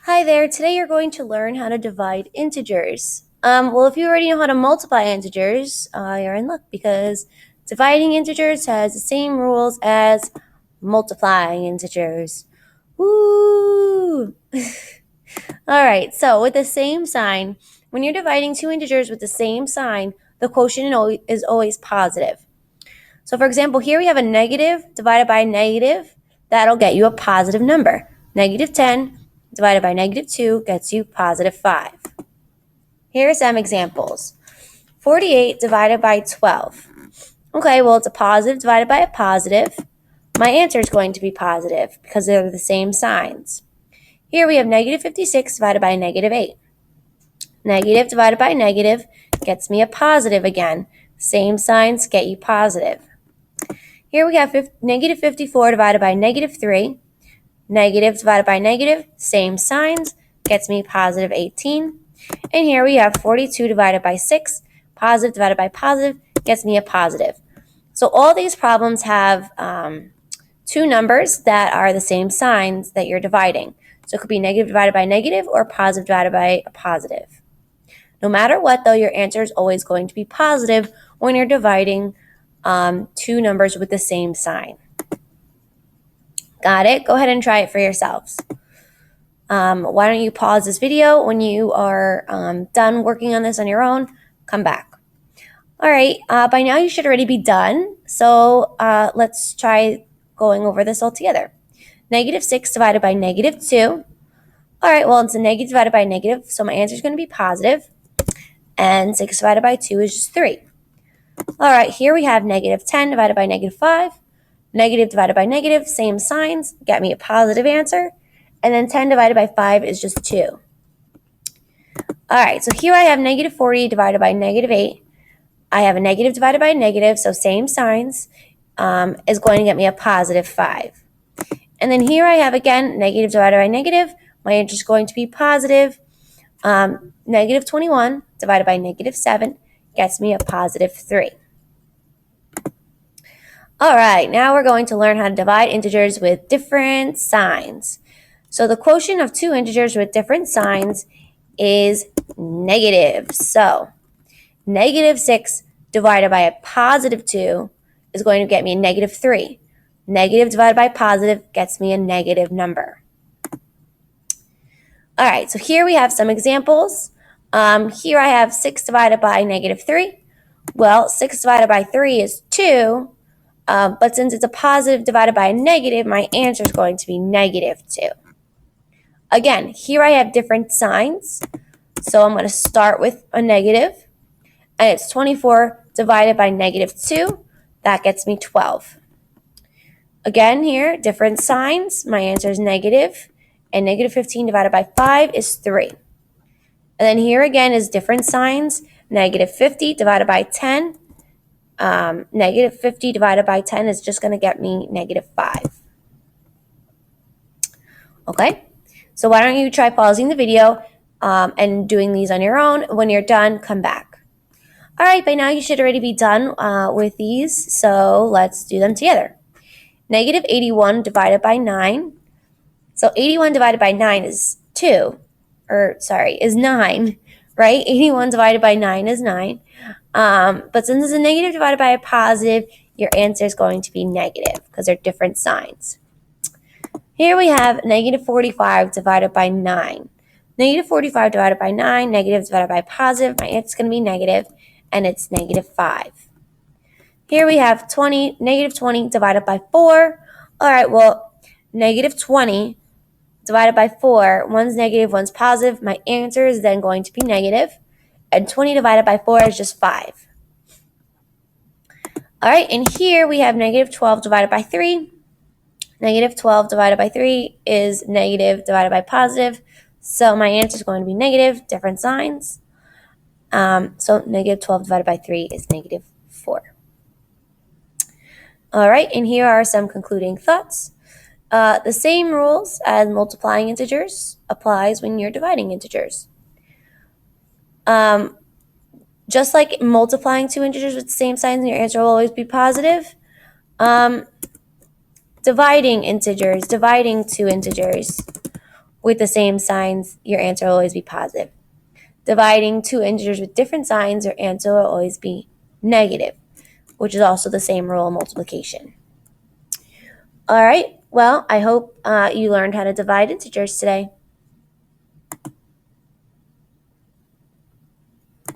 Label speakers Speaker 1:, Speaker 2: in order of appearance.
Speaker 1: Hi there, today you're going to learn how to divide integers. Well, if you already know how to multiply integers, you're in luck because dividing integers has the same rules as multiplying integers. Woo! Alright, so with the same sign, when you're dividing two integers with the same sign, the quotient is always positive. So for example, here we have a negative divided by a negative. That'll get you a positive number. Negative 10 divided by negative 2 gets you positive 5. Here are some examples. 48 divided by 12. Okay, well, it's a positive divided by a positive. My answer is going to be positive because they're the same signs. Here we have negative 56 divided by negative 8. Negative divided by negative gets me a positive again. Same signs get you positive. Here we have negative 54 divided by negative 3. Negative divided by negative, same signs, gets me positive 18. And here we have 42 divided by 6. Positive divided by positive gets me a positive. So all these problems have two numbers that are the same signs that you're dividing. So it could be negative divided by negative or positive divided by a positive. No matter what, though, your answer is always going to be positive when you're dividing two numbers with the same sign. Got it? Go ahead and try it for yourselves. Why don't you pause this video when you are done working on this on your own? Come back. All right, by now you should already be done. So let's try going over this all together. Negative 6 divided by negative 2. All right, well, it's a negative divided by a negative, so my answer is going to be positive. And 6 divided by 2 is just 3. All right, here we have negative 10 divided by negative 5. Negative divided by negative, same signs, get me a positive answer. And then 10 divided by 5 is just 2. All right, so here I have negative 40 divided by negative 8. I have a negative divided by a negative, so same signs, is going to get me a positive 5. And then here I have, again, negative divided by negative. My answer is going to be positive. Negative 21 divided by negative 7 gets me a positive 3. All right, now we're going to learn how to divide integers with different signs. So the quotient of two integers with different signs is negative. So negative 6 divided by a positive 2 is going to get me a negative 3. Negative divided by positive gets me a negative number. All right, so here we have some examples. Here I have 6 divided by negative 3. Well, 6 divided by 3 is 2. But since it's a positive divided by a negative, my answer is going to be negative 2. Again, here I have different signs. So I'm going to start with a negative. And it's 24 divided by negative 2. That gets me 12. Again, here, different signs. My answer is negative. And negative 15 divided by 5 is 3. And then here again is different signs. Negative 50 divided by 10. Negative 50 divided by 10 is just going to get me negative 5. Okay, so why don't you try pausing the video and doing these on your own. When you're done, come back. All right, by now you should already be done with these, so let's do them together. Negative 81 divided by 9. So 81 divided by 9 is 9, right? 81 divided by 9 is 9. But since it's a negative divided by a positive, your answer is going to be negative because they're different signs. Here we have negative 45 divided by 9. Negative 45 divided by 9, negative divided by positive. My answer is going to be negative, and it's negative 5. Here we have negative 20 divided by 4. All right, well, negative 20 divided by 4, one's negative, one's positive. My answer is then going to be negative. And 20 divided by 4 is just 5. All right, and here we have negative 12 divided by 3. Negative 12 divided by 3 is negative divided by positive. So my answer is going to be negative, different signs. So negative 12 divided by 3 is negative 4. All right, and here are some concluding thoughts. The same rules as multiplying integers applies when you're dividing integers. Just like multiplying two integers with the same signs, your answer will always be positive. Dividing two integers, with the same signs, your answer will always be positive. Dividing two integers with different signs, your answer will always be negative, which is also the same rule of multiplication. All right, well, I hope you learned how to divide integers today.